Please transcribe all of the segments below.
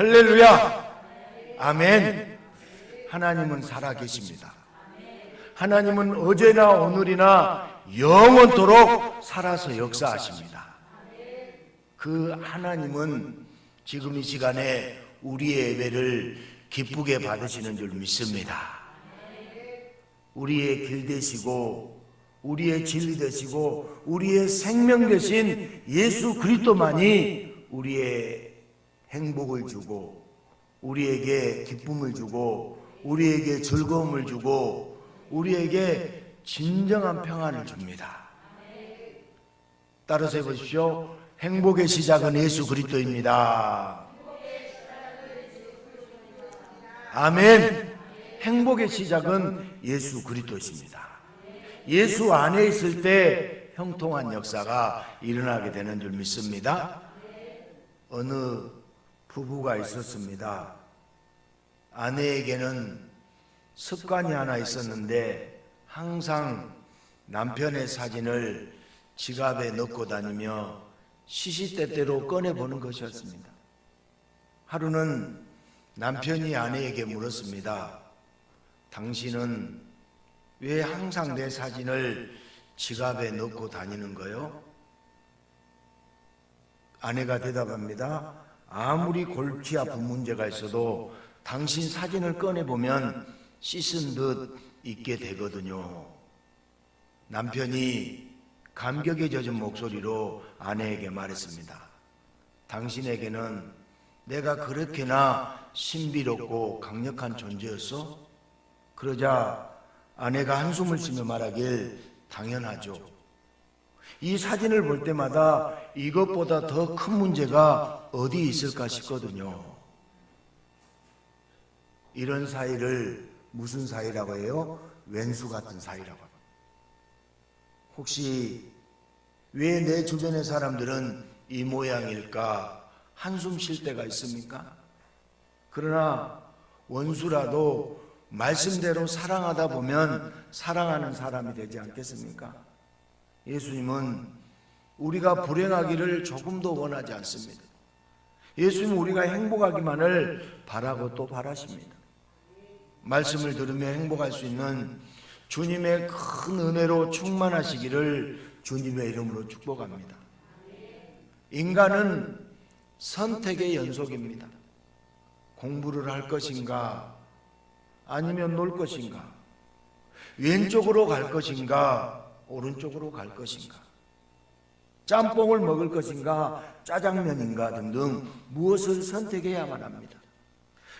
할렐루야. 아멘. 하나님은 살아계십니다. 하나님은 어제나 오늘이나 영원토록 살아서 역사하십니다. 그 하나님은 지금 이 시간에 우리의 예배를 기쁘게 받으시는 줄 믿습니다. 우리의 길 되시고 우리의 진리 되시고 우리의 생명 되신 예수 그리스도만이 우리의 행복을 주고 우리에게 기쁨을 주고 우리에게 즐거움을 주고 우리에게 진정한 평안을 줍니다. 따라서 해보십시오. 행복의 시작은 예수 그리스도입니다. 아멘. 행복의 시작은 예수 그리스도십니다. 예수 안에 있을 때 형통한 역사가 일어나게 되는 줄 믿습니다. 어느 부부가 있었습니다. 아내에게는 습관이 하나 있었는데 항상 남편의 사진을 지갑에 넣고 다니며 시시때때로 꺼내보는 것이었습니다. 하루는 남편이 아내에게 물었습니다. 당신은 왜 항상 내 사진을 지갑에 넣고 다니는 거요? 아내가 대답합니다. 아무리 골치 아픈 문제가 있어도 당신 사진을 꺼내보면 씻은 듯 있게 되거든요. 남편이 감격에 젖은 목소리로 아내에게 말했습니다. 당신에게는 내가 그렇게나 신비롭고 강력한 존재였어? 그러자 아내가 한숨을 쉬며 말하길 당연하죠. 이 사진을 볼 때마다 이것보다 더 큰 문제가 어디 있을까 싶거든요. 이런 사이를 무슨 사이라고 해요? 왼수 같은 사이라고 합니다. 혹시 왜 내 주변의 사람들은 이 모양일까 한숨 쉴 때가 있습니까? 그러나 원수라도 말씀대로 사랑하다 보면 사랑하는 사람이 되지 않겠습니까? 예수님은 우리가 불행하기를 조금도 원하지 않습니다. 예수님은 우리가 행복하기만을 바라고 또 바라십니다. 말씀을 들으며 행복할 수 있는 주님의 큰 은혜로 충만하시기를 주님의 이름으로 축복합니다. 인간은 선택의 연속입니다. 공부를 할 것인가 아니면 놀 것인가, 왼쪽으로 갈 것인가 오른쪽으로 갈 것인가, 짬뽕을 먹을 것인가 짜장면인가 등등 무엇을 선택해야만 합니다.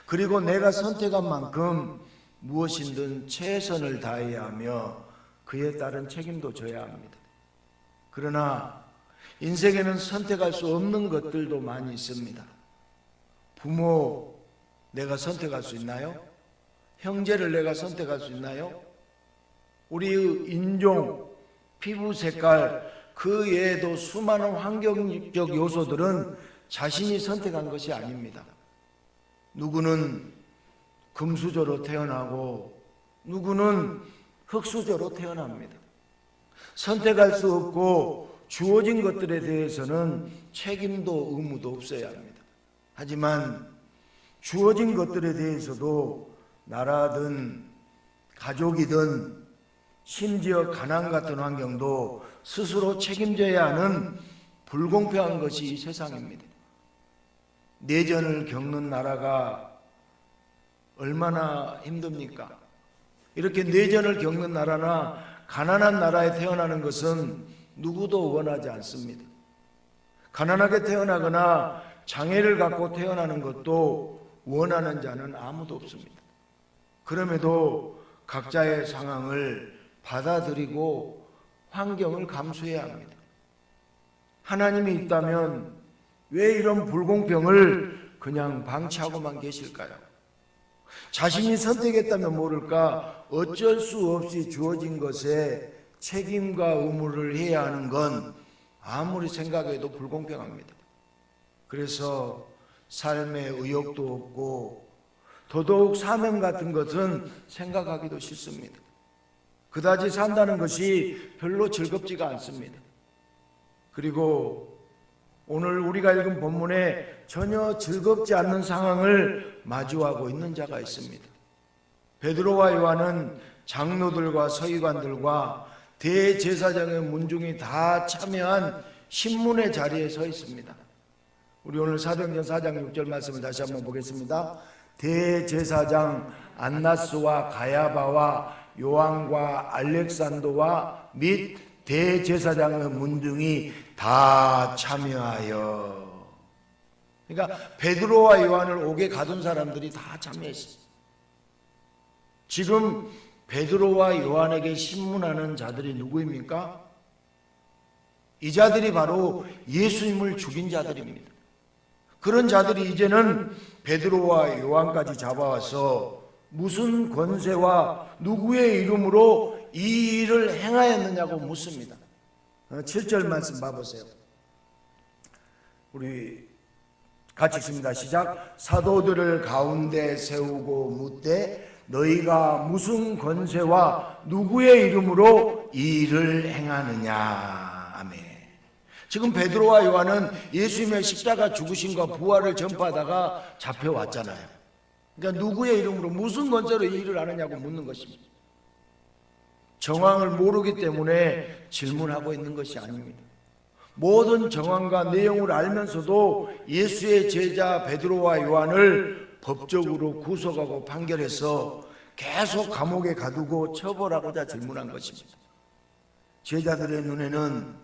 그리고 내가 선택한 만큼 무엇이든 최선을 다해야 하며 그에 따른 책임도 져야 합니다. 그러나 인생에는 선택할 수 없는 것들도 많이 있습니다. 부모 내가 선택할 수 있나요? 형제를 내가 선택할 수 있나요? 우리의 인종, 피부 색깔 그 외에도 수많은 환경적 요소들은 자신이 선택한 것이 아닙니다. 누구는 금수저로 태어나고 누구는 흙수저로 태어납니다. 선택할 수 없고 주어진 것들에 대해서는 책임도 의무도 없어야 합니다. 하지만 주어진 것들에 대해서도 나라든 가족이든 심지어 가난 같은 환경도 스스로 책임져야 하는 불공평한 것이 이 세상입니다. 내전을 겪는 나라가 얼마나 힘듭니까? 이렇게 내전을 겪는 나라나 가난한 나라에 태어나는 것은 누구도 원하지 않습니다. 가난하게 태어나거나 장애를 갖고 태어나는 것도 원하는 자는 아무도 없습니다. 그럼에도 각자의 상황을 받아들이고 환경을 감수해야 합니다. 하나님이 있다면 왜 이런 불공평을 그냥 방치하고만 계실까요? 자신이 선택했다면 모를까 어쩔 수 없이 주어진 것에 책임과 의무를 해야 하는 건 아무리 생각해도 불공평합니다. 그래서 삶에 의욕도 없고 더더욱 사명 같은 것은 생각하기도 싫습니다. 그다지 산다는 것이 별로 즐겁지가 않습니다. 그리고 오늘 우리가 읽은 본문에 전혀 즐겁지 않는 상황을 마주하고 있는 자가 있습니다. 베드로와 요한은 장로들과 서기관들과 대제사장의 문중이 다 참여한 신문의 자리에 서 있습니다. 우리 오늘 사도행전 4장 6절 말씀을 다시 한번 보겠습니다. 대제사장 안나스와 가야바와 요한과 알렉산더와 및 대제사장의 문중이 다 참여하여. 그러니까 베드로와 요한을 옥에 가둔 사람들이 다 참여했습니다. 지금 베드로와 요한에게 신문하는 자들이 누구입니까? 이 자들이 바로 예수님을 죽인 자들입니다. 그런 자들이 이제는 베드로와 요한까지 잡아와서 무슨 권세와 누구의 이름으로 이 일을 행하였느냐고 묻습니다. 7절 말씀 봐보세요. 우리 같이 읽습니다. 시작. 사도들을 가운데 세우고 묻되 너희가 무슨 권세와 누구의 이름으로 이 일을 행하느냐. 아멘. 지금 베드로와 요한은 예수님의 십자가 죽으심과 부활을 전파하다가 잡혀왔잖아요. 그러니까 누구의 이름으로 무슨 권세로 이 일을 하느냐고 묻는 것입니다. 정황을 모르기 때문에 질문하고 있는 것이 아닙니다. 모든 정황과 내용을 알면서도 예수의 제자 베드로와 요한을 법적으로 구속하고 판결해서 계속 감옥에 가두고 처벌하고자 질문한 것입니다. 제자들의 눈에는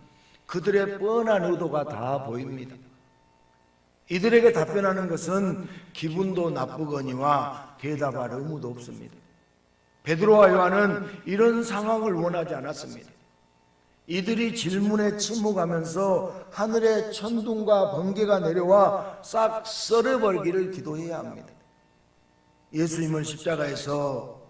그들의 뻔한 의도가 다 보입니다. 이들에게 답변하는 것은 기분도 나쁘거니와 대답할 의무도 없습니다. 베드로와 요한은 이런 상황을 원하지 않았습니다. 이들이 질문에 침묵하면서 하늘에 천둥과 번개가 내려와 싹 썰어버리기를 기도해야 합니다. 예수님을 십자가에서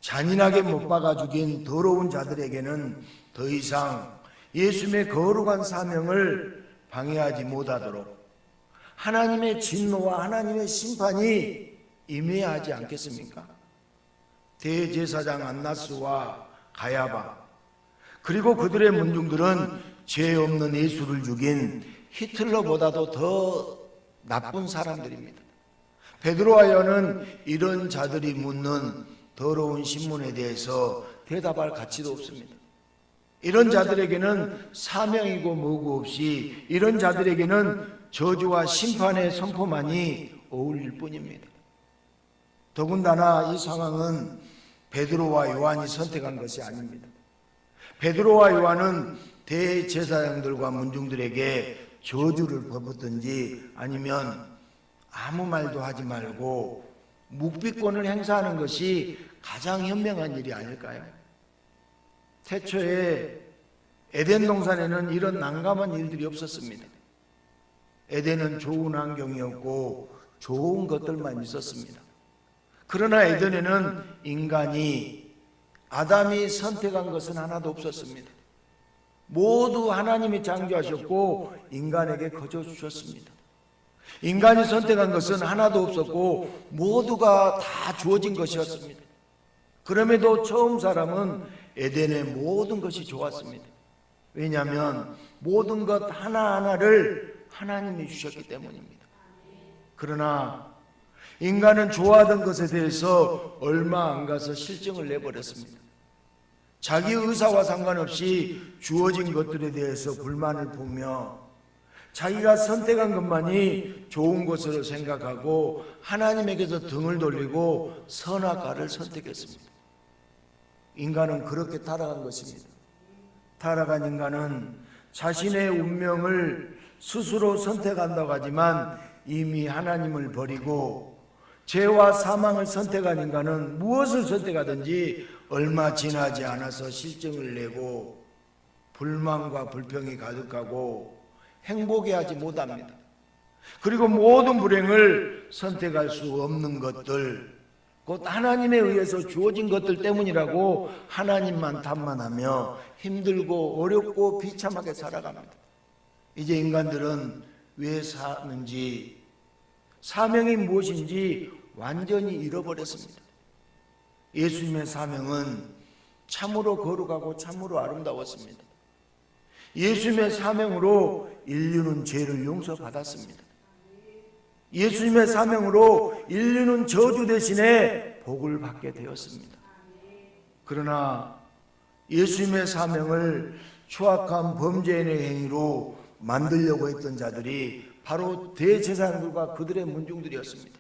잔인하게 못 박아 죽인 더러운 자들에게는 더 이상 예수님의 거룩한 사명을 방해하지 못하도록 하나님의 진노와 하나님의 심판이 임해야 하지 않겠습니까? 대제사장 안나스와 가야바 그리고 그들의 문중들은 죄 없는 예수를 죽인 히틀러보다도 더 나쁜 사람들입니다. 베드로와 요한은 이런 자들이 묻는 더러운 신문에 대해서 대답할 가치도 없습니다. 이런 자들에게는 사명이고 뭐고 없이 이런 자들에게는 저주와 심판의 선포만이 어울릴 뿐입니다. 더군다나 이 상황은 베드로와 요한이 선택한 것이 아닙니다. 베드로와 요한은 대제사장들과 문중들에게 저주를 퍼붓든지 아니면 아무 말도 하지 말고 묵비권을 행사하는 것이 가장 현명한 일이 아닐까요? 태초에 에덴 동산에는 이런 난감한 일들이 없었습니다. 에덴은 좋은 환경이었고 좋은 것들만 있었습니다. 그러나 에덴에는 인간이 아담이 선택한 것은 하나도 없었습니다. 모두 하나님이 창조하셨고 인간에게 거저 주셨습니다. 인간이 선택한 것은 하나도 없었고 모두가 다 주어진 것이었습니다. 그럼에도 처음 사람은 에덴의 모든 것이 좋았습니다. 왜냐하면 모든 것 하나하나를 하나님이 주셨기 때문입니다. 그러나 인간은 좋아하던 것에 대해서 얼마 안 가서 실증을 내버렸습니다. 자기 의사와 상관없이 주어진 것들에 대해서 불만을 품며 자기가 선택한 것만이 좋은 것으로 생각하고 하나님에게서 등을 돌리고 선악과를 선택했습니다. 인간은 그렇게 타락한 것입니다. 타락한 인간은 자신의 운명을 스스로 선택한다고 하지만 이미 하나님을 버리고 죄와 사망을 선택한 인간은 무엇을 선택하든지 얼마 지나지 않아서 실증을 내고 불만과 불평이 가득하고 행복해 하지 못합니다. 그리고 모든 불행을 선택할 수 없는 것들, 곧 하나님에 의해서 주어진 것들 때문이라고 하나님만 탓만하며 힘들고 어렵고 비참하게 살아갑니다. 이제 인간들은 왜 사는지, 사명이 무엇인지 완전히 잃어버렸습니다. 예수님의 사명은 참으로 거룩하고 참으로 아름다웠습니다. 예수님의 사명으로 인류는 죄를 용서받았습니다. 예수님의 사명으로 인류는 저주 대신에 복을 받게 되었습니다. 그러나 예수님의 사명을 추악한 범죄인의 행위로 만들려고 했던 자들이 바로 대제사장들과 그들의 문중들이었습니다.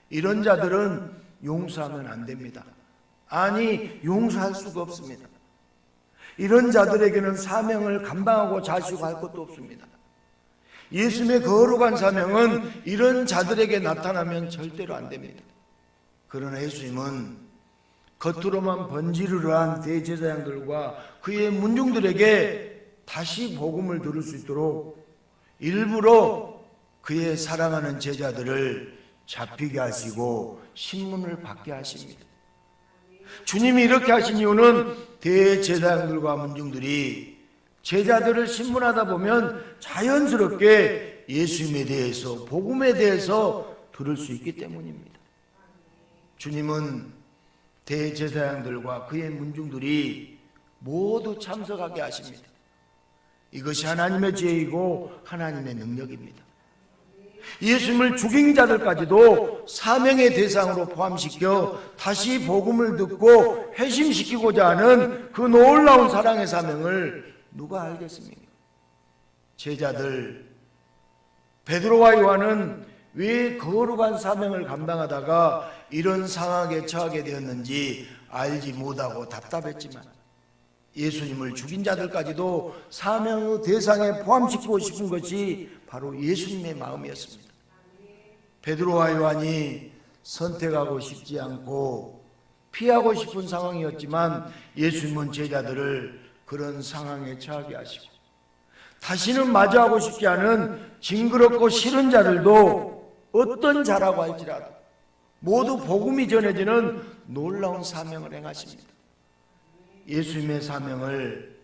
이런 자들은 용서하면 안 됩니다. 아니, 용서할 수가 없습니다. 이런 자들에게는 사명을 감당하고 자시고 할 것도 없습니다. 예수님의 거룩한 사명은 이런 자들에게 나타나면 절대로 안 됩니다. 그러나 예수님은 겉으로만 번지르르한 대제사장들과 그의 문중들에게 다시 복음을 들을 수 있도록 일부러 그의 사랑하는 제자들을 잡히게 하시고 신문을 받게 하십니다. 주님이 이렇게 하신 이유는 대제사장들과 문중들이 제자들을 신문하다 보면 자연스럽게 예수님에 대해서, 복음에 대해서 들을 수 있기 때문입니다. 주님은 대제사장들과 그의 문중들이 모두 참석하게 하십니다. 이것이 하나님의 지혜이고 하나님의 능력입니다. 예수님을 죽인 자들까지도 사명의 대상으로 포함시켜 다시 복음을 듣고 회심시키고자 하는 그 놀라운 사랑의 사명을 누가 알겠습니까? 제자들 베드로와 요한은 왜 거룩한 사명을 감당하다가 이런 상황에 처하게 되었는지 알지 못하고 답답했지만 예수님을 죽인 자들까지도 사명의 대상에 포함시키고 싶은 것이 바로 예수님의 마음이었습니다. 베드로와 요한이 선택하고 싶지 않고 피하고 싶은 상황이었지만 예수님은 제자들을 그런 상황에 처하게 하시고 다시는 마주하고 싶지 않은 징그럽고 싫은 자들도 어떤 자라고 할지라도 모두 복음이 전해지는 놀라운 사명을 행하십니다. 예수님의 사명을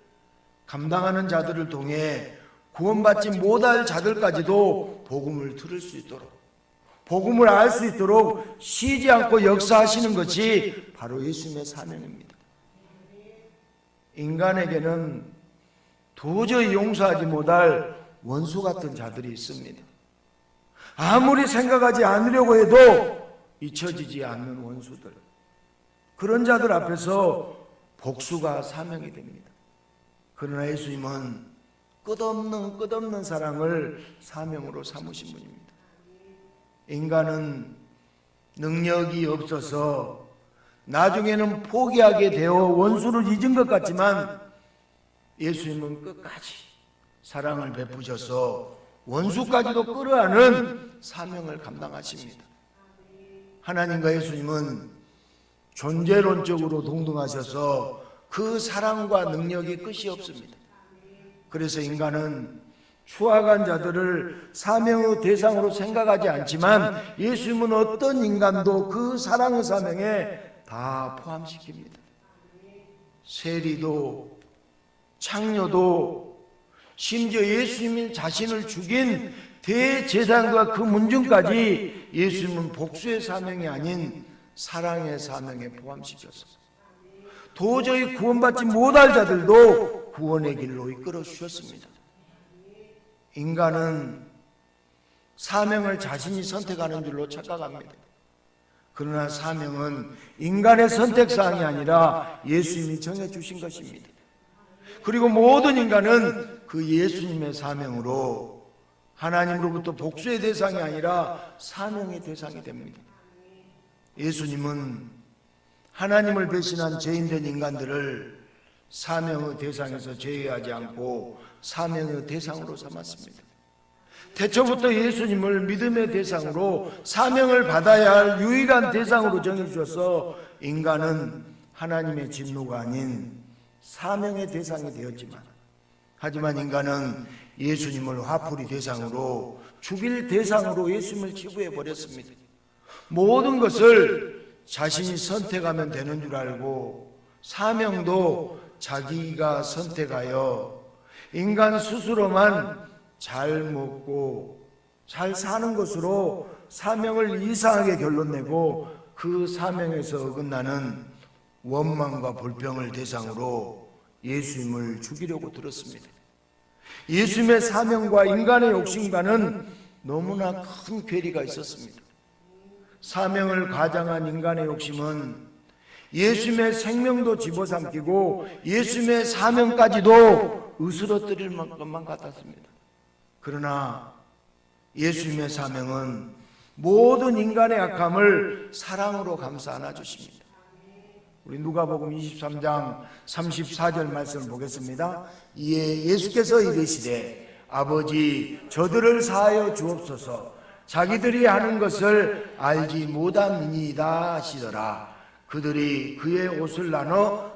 감당하는 자들을 통해 구원받지 못할 자들까지도 복음을 들을 수 있도록, 복음을 알 수 있도록 쉬지 않고 역사하시는 것이 바로 예수님의 사명입니다. 인간에게는 도저히 용서하지 못할 원수 같은 자들이 있습니다. 아무리 생각하지 않으려고 해도 잊혀지지 않는 원수들, 그런 자들 앞에서 복수가 사명이 됩니다. 그러나 예수님은 끝없는 사랑을 사명으로 삼으신 분입니다. 인간은 능력이 없어서 나중에는 포기하게 되어 원수를 잊은 것 같지만 예수님은 끝까지 사랑을 베푸셔서 원수까지도 끌어안은 사명을 감당하십니다. 하나님과 예수님은 존재론적으로 동등하셔서 그 사랑과 능력이 끝이 없습니다. 그래서 인간은 추악한 자들을 사명의 대상으로 생각하지 않지만 예수님은 어떤 인간도 그 사랑의 사명에 다 포함시킵니다. 세리도 창녀도 심지어 예수님 자신을 죽인 대제사장과 그 문중까지 예수님은 복수의 사명이 아닌 사랑의 사명에 포함시켜서 도저히 구원받지 못할 자들도 구원의 길로 이끌어 주셨습니다. 인간은 사명을 자신이 선택하는 줄로 착각합니다. 그러나 사명은 인간의 선택사항이 아니라 예수님이 정해주신 것입니다. 그리고 모든 인간은 그 예수님의 사명으로 하나님으로부터 복수의 대상이 아니라 사명의 대상이 됩니다. 예수님은 하나님을 배신한 죄인된 인간들을 사명의 대상에서 제외하지 않고 사명의 대상으로 삼았습니다. 태초부터 예수님을 믿음의 대상으로 사명을 받아야 할 유일한 대상으로 정해주셔서 인간은 하나님의 진노가 아닌 사명의 대상이 되었지만, 하지만 인간은 예수님을 화풀이 대상으로, 죽일 대상으로 예수님을 치부해버렸습니다. 모든 것을 자신이 선택하면 되는 줄 알고 사명도 자기가 선택하여 인간 스스로만 잘 먹고 잘 사는 것으로 사명을 이상하게 결론내고 그 사명에서 어긋나는 원망과 불평을 대상으로 예수님을 죽이려고 들었습니다. 예수님의 사명과 인간의 욕심과는 너무나 큰 괴리가 있었습니다. 사명을 가장한 인간의 욕심은 예수님의 생명도 집어삼키고 예수님의 사명까지도 으스러뜨릴 것만 같았습니다. 그러나 예수님의 사명은 모든 인간의 악함을 사랑으로 감싸 안아주십니다. 우리 누가복음 23장 34절 말씀을 보겠습니다. 이에 예수께서 이르시되 아버지 저들을 사하여 주옵소서 자기들이 하는 것을 알지 못함이니이다 하시더라. 그들이 그의 옷을 나눠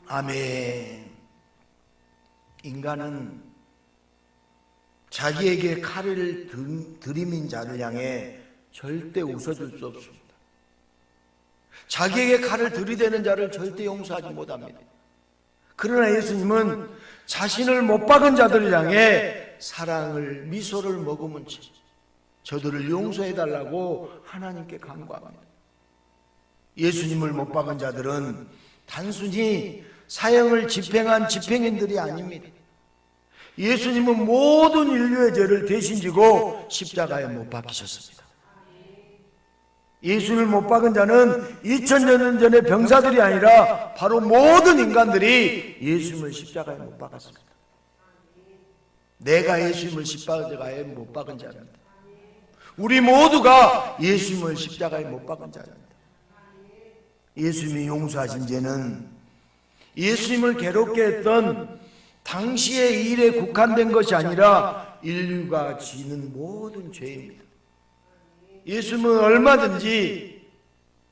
아멘. 인간은 자기에게 칼을 들이민 자를 향해 절대 웃어줄 수 없습니다. 자기에게 칼을 들이대는 자를 절대 용서하지 못합니다. 그러나 예수님은 자신을 못 박은 자들을 향해 사랑을 미소를 머금은 채 저들을 용서해달라고 하나님께 간구합니다. 예수님을 못 박은 자들은 단순히 사형을 집행한 집행인들이 아닙니다. 예수님은 모든 인류의 죄를 대신 지고 십자가에 못 박히셨습니다. 예수를 못 박은 자는 2000년 전의 병사들이 아니라 바로 모든 인간들이 예수님을 십자가에 못 박았습니다. 내가 예수님을 십자가에 못 박은 자입니다. 우리 모두가 예수님을 십자가에 못 박은 자입니다. 예수님이 용서하신 죄는 예수님을 괴롭게 했던 당시의 일에 국한된 것이 아니라 인류가 지는 모든 죄입니다. 예수님은 얼마든지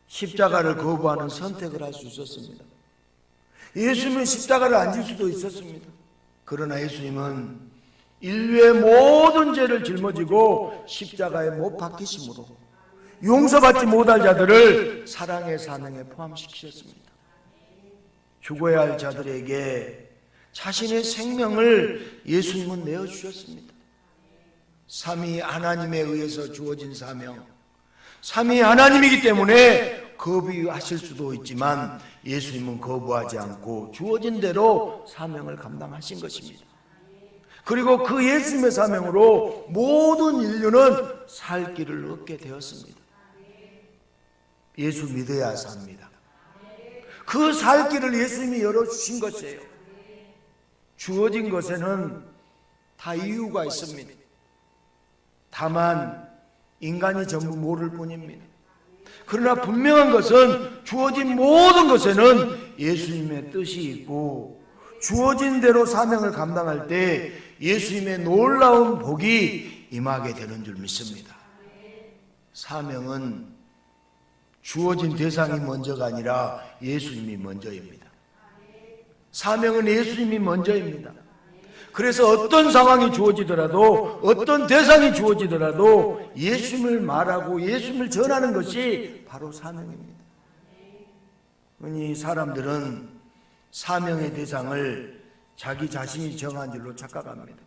십자가를 거부하는 선택을 할 수 있었습니다. 예수님은 십자가를 안 질 수도 있었습니다. 그러나 예수님은 인류의 모든 죄를 짊어지고 십자가에 못 박히심으로 용서받지 못할 자들을 사랑의 사명에 포함시키셨습니다. 죽어야 할 자들에게 자신의 생명을 예수님은 내어주셨습니다. 삼위 하나님에 의해서 주어진 사명, 삼위 하나님이기 때문에 거부하실 수도 있지만 예수님은 거부하지 않고 주어진 대로 사명을 감당하신 것입니다. 그리고 그 예수님의 사명으로 모든 인류는 살 길을 얻게 되었습니다. 예수 믿어야 삽니다. 그 살 길을 예수님이 열어주신 것이에요. 주어진 것에는 다 이유가 있습니다. 다만 인간이 전부 모를 뿐입니다. 그러나 분명한 것은 주어진 모든 것에는 예수님의 뜻이 있고 주어진 대로 사명을 감당할 때 예수님의 놀라운 복이 임하게 되는 줄 믿습니다. 사명은 주어진 대상이 먼저가 아니라 예수님이 먼저입니다. 사명은 예수님이 먼저입니다. 그래서 어떤 상황이 주어지더라도 어떤 대상이 주어지더라도 예수님을 말하고 예수님을 전하는 것이 바로 사명입니다. 흔히 사람들은 사명의 대상을 자기 자신이 정한 줄로 착각합니다.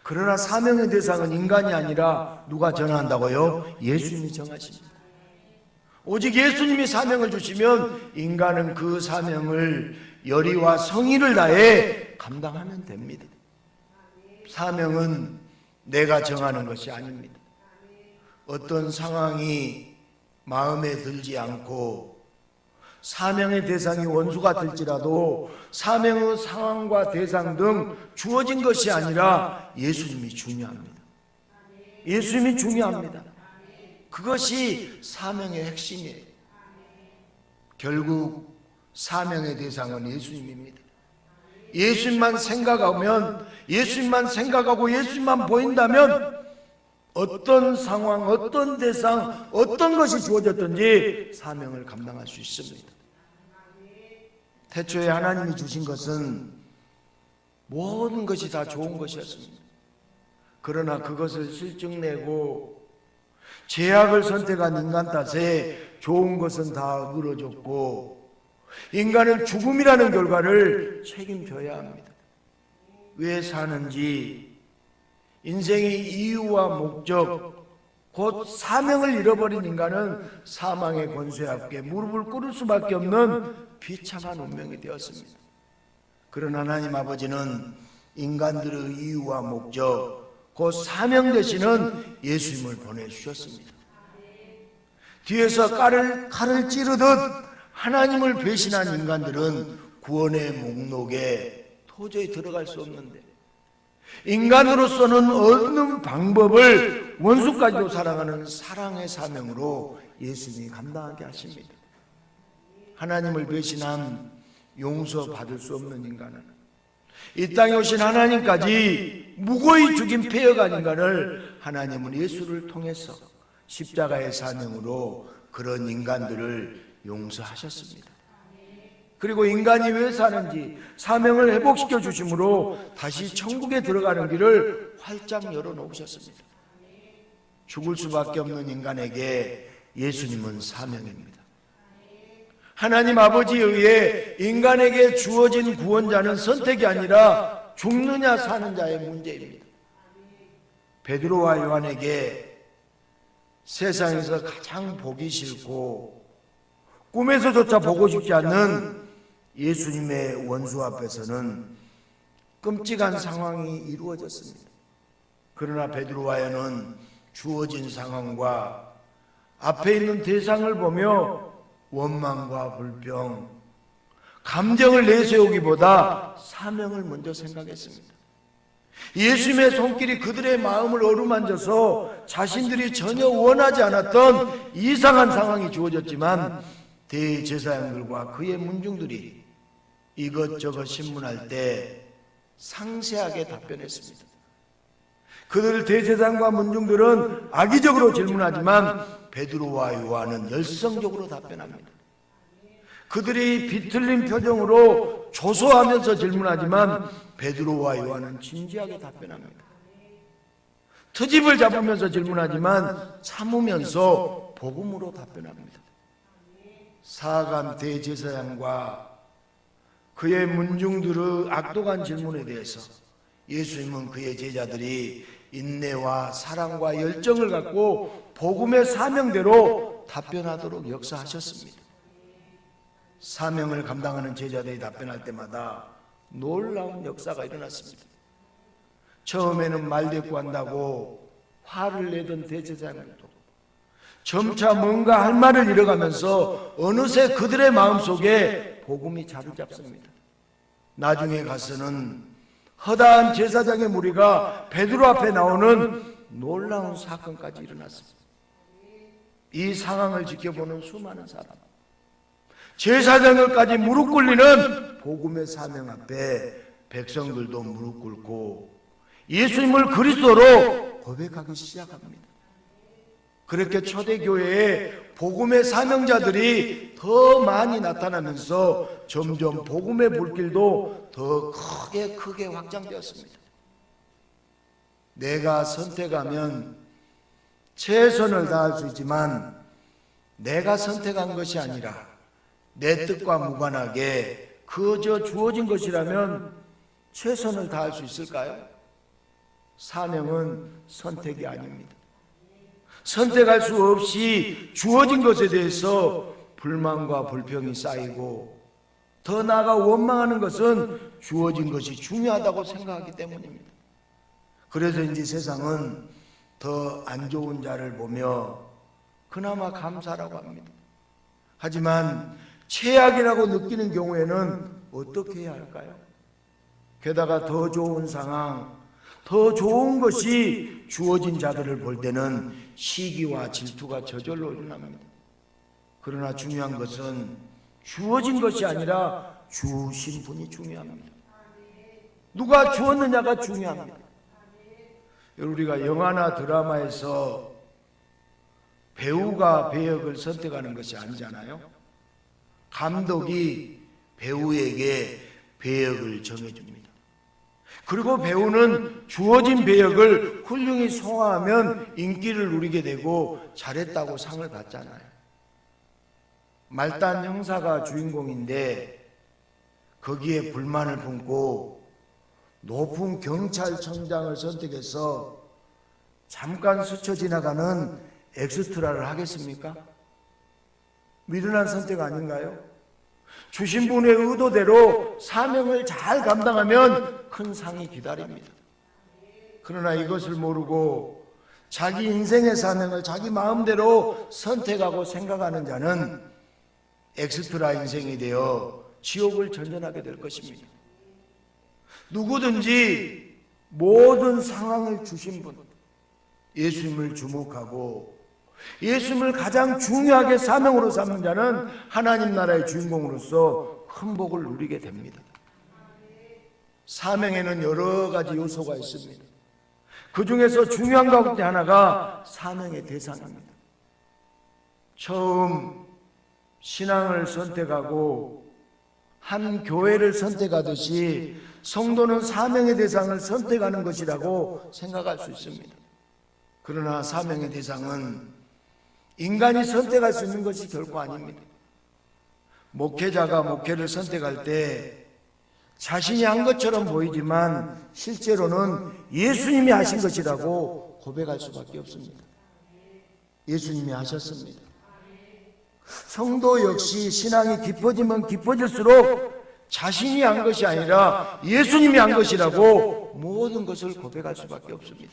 그러나 사명의 대상은 인간이 아니라 누가 정한다고요? 예수님이 정하십니다. 오직 예수님이 사명을 주시면 인간은 그 사명을 열의와 성의를 다해 감당하면 됩니다. 사명은 내가 정하는 것이 아닙니다. 어떤 상황이 마음에 들지 않고 사명의 대상이 원수가 될지라도 사명의 상황과 대상 등 주어진 것이 아니라 예수님이 중요합니다. 예수님이 중요합니다. 그것이 사명의 핵심이에요. 결국 사명의 대상은 예수님입니다. 예수님만 생각하면, 예수님만 생각하고 예수님만 보인다면 어떤 상황, 어떤 대상, 어떤 것이 주어졌든지 사명을 감당할 수 있습니다. 태초에 하나님이 주신 것은 모든 것이 다 좋은 것이었습니다. 그러나 그것을 실증내고 죄악을 선택한 인간 탓에 좋은 것은 다 어그러졌고 인간은 죽음이라는 결과를 책임져야 합니다. 왜 사는지, 인생의 이유와 목적, 곧 사명을 잃어버린 인간은 사망의 권세 앞에 무릎을 꿇을 수밖에 없는 비참한 운명이 되었습니다. 그런 하나님 아버지는 인간들의 이유와 목적, 그 사명 되시는 예수님을 보내주셨습니다. 뒤에서 칼을 찌르듯 하나님을 배신한 인간들은 구원의 목록에 도저히 들어갈 수 없는데, 인간으로서는 없는 방법을 원수까지도 사랑하는 사랑의 사명으로 예수님이 감당하게 하십니다. 하나님을 배신한 용서받을 수 없는 인간은, 이 땅에 오신 하나님까지 무고히 죽인 폐역한 인간을 하나님은 예수를 통해서 십자가의 사명으로 그런 인간들을 용서하셨습니다. 그리고 인간이 왜 사는지 사명을 회복시켜 주심으로 다시 천국에 들어가는 길을 활짝 열어놓으셨습니다. 죽을 수밖에 없는 인간에게 예수님은 사명입니다. 하나님 아버지에 의해 인간에게 주어진 구원자는 선택이 아니라 죽느냐 사는 자의 문제입니다. 베드로와 요한에게 세상에서 가장 보기 싫고 꿈에서조차 보고 싶지 않는 예수님의 원수 앞에서는 끔찍한 상황이 이루어졌습니다. 그러나 베드로와 요한은 주어진 상황과 앞에 있는 대상을 보며 원망과 불평, 감정을 내세우기보다 사명을 먼저 생각했습니다. 예수님의 손길이 그들의 마음을 어루만져서 자신들이 전혀 원하지 않았던 이상한 상황이 주어졌지만 대제사장들과 그의 문중들이 이것저것 신문할 때 상세하게 답변했습니다. 그들 대제사장과 문중들은 악의적으로 질문하지만 베드로와 요한은 열성적으로 답변합니다. 그들이 비틀린 표정으로 조소하면서 질문하지만 베드로와 요한은 진지하게 답변합니다. 트집을 잡으면서 질문하지만 참으면서 복음으로 답변합니다. 사간 대제사장과 그의 문중들의 악독한 질문에 대해서 예수님은 그의 제자들이 인내와 사랑과 열정을 갖고 복음의 사명대로 답변하도록 역사하셨습니다. 사명을 감당하는 제자들이 답변할 때마다 놀라운 역사가 일어났습니다. 처음에는 말대꾸한다고 화를 내던 대제사장들도 점차 뭔가 할 말을 잃어가면서 어느새 그들의 마음속에 복음이 자리 잡습니다. 나중에 가서는 허다한 제사장의 무리가 베드로 앞에 나오는 놀라운 사건까지 일어났습니다. 이 상황을 지켜보는 수많은 사람, 제사장들까지 무릎 꿇리는 복음의 사명 앞에 백성들도 무릎 꿇고 예수님을 그리스도로 고백하기 시작합니다. 그렇게 초대교회에 복음의 사명자들이 더 많이 나타나면서 점점 복음의 불길도 더 크게 확장되었습니다. 내가 선택하면 최선을 다할 수 있지만 내가 선택한 것이 아니라 내 뜻과 무관하게 그저 주어진 것이라면 최선을 다할 수 있을까요? 사명은 선택이 아닙니다. 선택할 수 없이 주어진 것에 대해서 불만과 불평이 쌓이고 더 나아가 원망하는 것은 주어진 것이 중요하다고 생각하기 때문입니다. 그래서인지 세상은 더 안 좋은 자를 보며 그나마 감사라고 합니다. 하지만 최악이라고 느끼는 경우에는 어떻게 해야 할까요? 게다가 더 좋은 상황, 더 좋은 것이 주어진 자들을 볼 때는 시기와 질투가 저절로 일어납니다. 그러나 중요한 것은 주어진 것이 아니라 주신 분이 중요합니다. 누가 주었느냐가 중요합니다. 우리가 영화나 드라마에서 배우가 배역을 선택하는 것이 아니잖아요. 감독이 배우에게 배역을 정해줍니다. 그리고 배우는 주어진 배역을 훌륭히 소화하면 인기를 누리게 되고 잘했다고 상을 받잖아요. 말단 형사가 주인공인데 거기에 불만을 품고 높은 경찰청장을 선택해서 잠깐 스쳐 지나가는 엑스트라를 하겠습니까? 미련한 선택 아닌가요? 주신 분의 의도대로 사명을 잘 감당하면 큰 상이 기다립니다. 그러나 이것을 모르고 자기 인생의 사명을 자기 마음대로 선택하고 생각하는 자는 엑스트라 인생이 되어 지옥을 전전하게 될 것입니다. 누구든지 모든 상황을 주신 분, 예수님을 주목하고 예수님을 가장 중요하게 사명으로 삼는 자는 하나님 나라의 주인공으로서 큰 복을 누리게 됩니다. 사명에는 여러 가지 요소가 있습니다. 그 중에서 중요한 가운데 하나가 사명의 대상입니다. 처음 신앙을 선택하고 한 교회를 선택하듯이 성도는 사명의 대상을 선택하는 것이라고 생각할 수 있습니다. 그러나 사명의 대상은 인간이 선택할 수 있는 것이 결코 아닙니다. 목회자가 목회를 선택할 때 자신이 한 것처럼 보이지만 실제로는 예수님이 하신 것이라고 고백할 수밖에 없습니다. 예수님이 하셨습니다. 성도 역시 신앙이 깊어지면 깊어질수록 자신이 한 것이 아니라 예수님이 한 것이라고 모든 것을 고백할 수밖에 없습니다.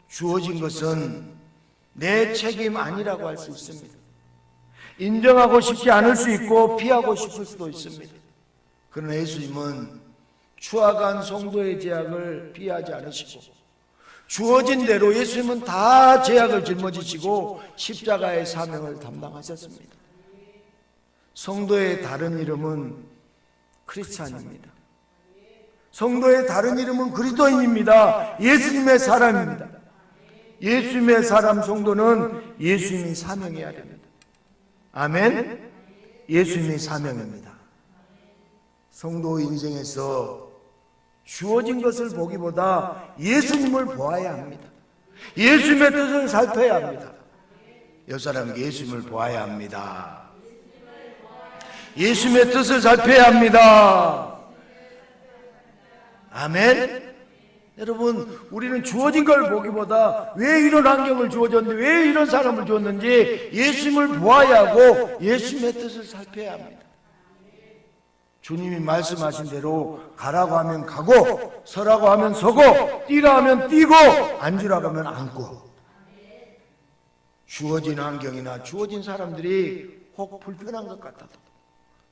주어진 것은 내 책임 아니라고 할 수 있습니다. 인정하고 싶지 않을 수 있고 피하고 싶을 수도 있습니다. 그러나 예수님은 추악한 성도의 죄악을 피하지 않으시고 주어진 대로 예수님은 다 죄악을 짊어지시고 십자가의 사명을 담당하셨습니다. 성도의 다른 이름은 크리스찬입니다. 성도의 다른 이름은 그리스도인입니다. 예수님의 사람입니다. 예수님의 사람 성도는 예수님이 사명해야 됩니다. 아멘. 예수님이 사명입니다. 성도 인생에서 주어진 것을 보기보다 예수님을 보아야 합니다. 예수님의 뜻을 살펴야 합니다. 옆 사람에게 예수님을 보아야 합니다. 예수님의 뜻을 살펴야 합니다. 아멘. 여러분, 우리는 주어진 걸 보기보다 왜 이런 환경을 주어졌는지, 왜 이런 사람을 주었는지 예수님을 보아야 하고 예수님의 뜻을 살펴야 합니다. 주님이 말씀하신 대로 가라고 하면 가고, 서라고 하면 서고, 뛰라 하면 뛰고, 앉으라고 하면 앉고. 주어진 환경이나 주어진 사람들이 혹 불편한 것 같아도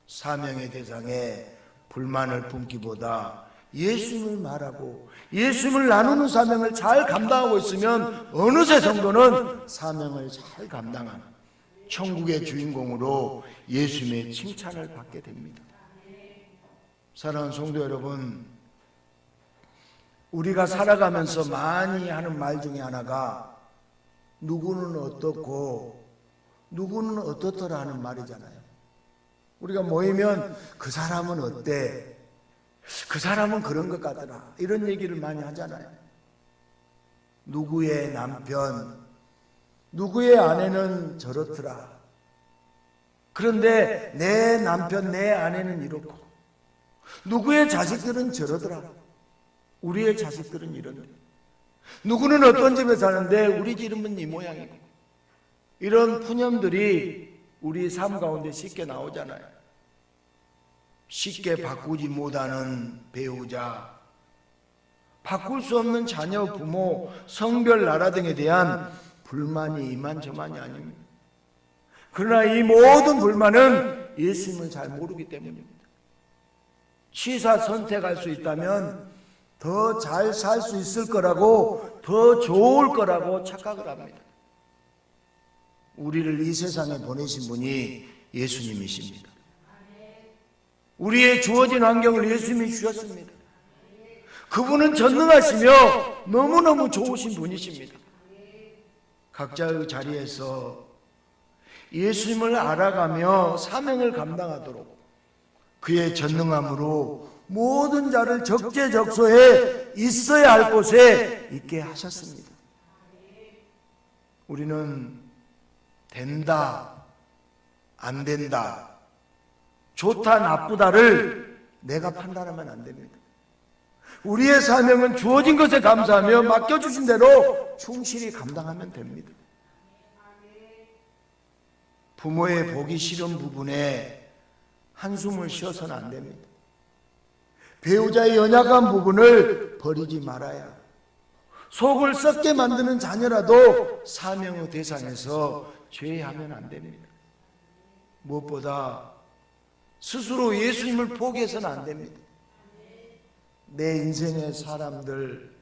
사명의 대상에 불만을 품기보다 예수님을 말하고 예수님을 나누는 사명을 잘 감당하고 있으면 어느새 성도는 사명을 잘 감당하는 천국의 주인공으로 예수님의 칭찬을 받게 됩니다. 사랑하는 성도 여러분, 우리가 살아가면서 많이 하는 말 중에 하나가 누구는 어떻고 누구는 어떻더라 하는 말이잖아요. 우리가 모이면 그 사람은 어때? 그 사람은 그런 것 같더라. 이런 얘기를 많이 하잖아요. 누구의 남편, 누구의 아내는 저렇더라. 그런데 내 남편, 내 아내는 이렇고 누구의 자식들은 저러더라. 우리의 자식들은 이런다. 누구는 어떤 집에 사는데 우리 집은 이 모양이고. 이런 푸념들이 우리 삶 가운데 쉽게 나오잖아요. 쉽게 바꾸지 못하는 배우자, 바꿀 수 없는 자녀, 부모, 성별, 나라 등에 대한 불만이 이만저만이 아닙니다. 그러나 이 모든 불만은 예수님을 잘 모르기 때문입니다. 취사 선택할 수 있다면 더 잘 살 수 있을 거라고, 더 좋을 거라고 착각을 합니다. 우리를 이 세상에 보내신 분이 예수님이십니다. 우리의 주어진 환경을 예수님이 주셨습니다. 그분은 전능하시며 너무너무 좋으신 분이십니다. 각자의 자리에서 예수님을 알아가며 사명을 감당하도록 그의 전능함으로 모든 자를 적재적소에 있어야 할 곳에 있게 하셨습니다. 우리는 된다, 안 된다, 좋다, 나쁘다를 내가 판단하면 안 됩니다. 우리의 사명은 주어진 것에 감사하며 맡겨주신 대로 충실히 감당하면 됩니다. 부모의 보기 싫은 부분에 한숨을 쉬어서는 안 됩니다. 배우자의 연약한 부분을 버리지 말아야, 속을 썩게 만드는 자녀라도 사명의 대상에서 죄하면 안 됩니다. 무엇보다 스스로 예수님을 포기해서는 안 됩니다. 내 인생의 사람들,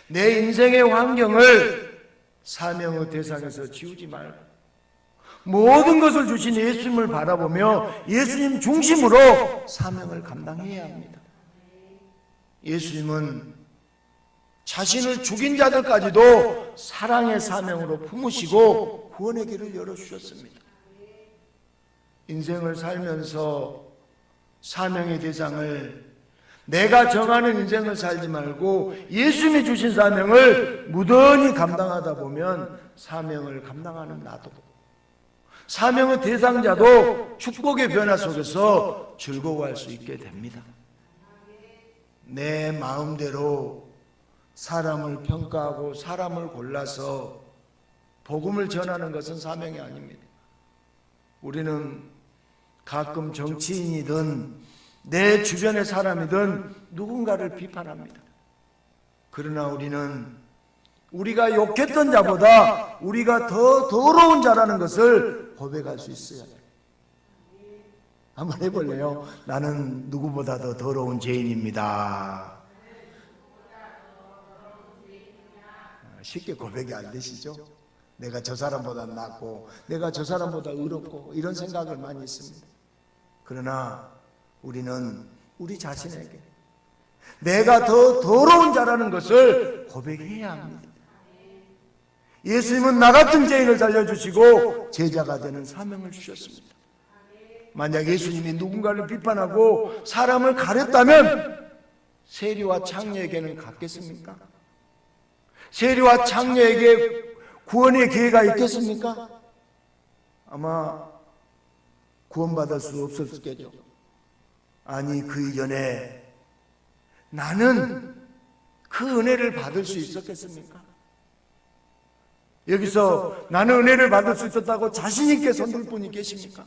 내 인생의 환경을 사명의 대상에서 지우지 말고 모든 것을 주신 예수님을 바라보며 예수님 중심으로 사명을 감당해야 합니다. 예수님은 자신을 죽인 자들까지도 사랑의 사명으로 품으시고 구원의 길을 열어주셨습니다. 인생을 살면서 사명의 대상을 내가 정하는 인생을 살지 말고 예수님이 주신 사명을 무던히 감당하다 보면 사명을 감당하는 나도, 사명의 대상자도 축복의 변화 속에서 즐거워할 수 있게 됩니다. 내 마음대로 사람을 평가하고 사람을 골라서 복음을 전하는 것은 사명이 아닙니다. 우리는 가끔 정치인이든 내 주변의 사람이든 누군가를 비판합니다. 그러나 우리는 우리가 욕했던 자보다 우리가 더 더러운 자라는 것을 고백할 수 있어야 돼요. 한번 해볼래요? 나는 누구보다 더 더러운 죄인입니다. 쉽게 고백이 안 되시죠? 내가 저 사람보다 낫고 내가 저 사람보다 의롭고 이런 생각을 많이 했습니다. 그러나 우리는 우리 자신에게 내가 더 더러운 자라는 것을 고백해야 합니다. 예수님은 나 같은 죄인을 살려주시고 제자가 되는 사명을 주셨습니다. 만약 예수님이 누군가를 비판하고 사람을 가렸다면 세리와 창녀에게는 갔겠습니까? 세리와 창녀에게 구원의 기회가 있겠습니까? 아마 구원받을 수 없었겠죠. 아니, 그 이전에 나는 그 은혜를 받을 수 있었겠습니까? 여기서 나는 은혜를 받을 수 있었다고 자신 있게 손들 분이 계십니까?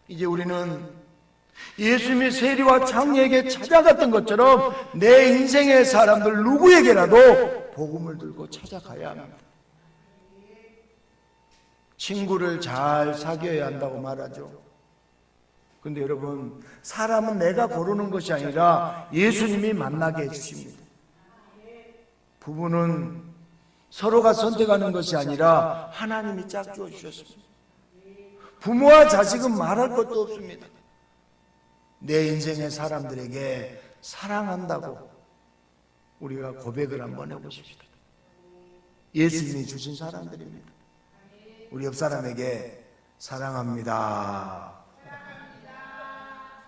이제 우리는 예수님이 세리와 창녀에게 찾아갔던 것처럼 내 인생의 사람들 누구에게라도 복음을 들고 찾아가야 합니다. 친구를 잘 사귀어야 한다고 말하죠. 근데 여러분, 사람은 내가 고르는 것이 아니라 예수님이 만나게 해주십니다. 부부는 서로가 선택하는 것이 아니라 하나님이 짝주어 주셨습니다. 부모와 자식은 말할 것도 없습니다. 내 인생의 사람들에게 사랑한다고 우리가 고백을 한번 해보십시다. 예수님이 주신 사람들입니다. 우리 옆 사람에게 사랑합니다.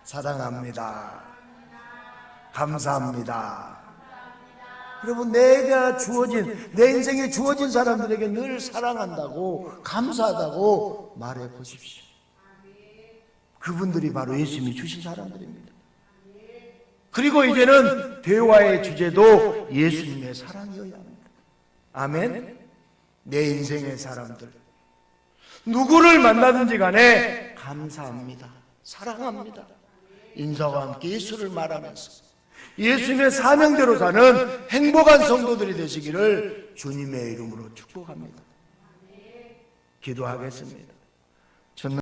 사랑합니다. 감사합니다. 여러분, 내가 주어진, 내 인생에 주어진 사람들에게 늘 사랑한다고, 감사하다고 말해 보십시오. 그분들이 바로 예수님이 주신 사람들입니다. 그리고 이제는 대화의 주제도 예수님의 사랑이어야 합니다. 아멘. 내 인생의 사람들, 누구를 만나든지 간에 감사합니다. 사랑합니다. 인사와 함께 예수를 말하면서 예수님의 사명대로 사는 행복한 성도들이 되시기를 주님의 이름으로 축복합니다. 기도하겠습니다.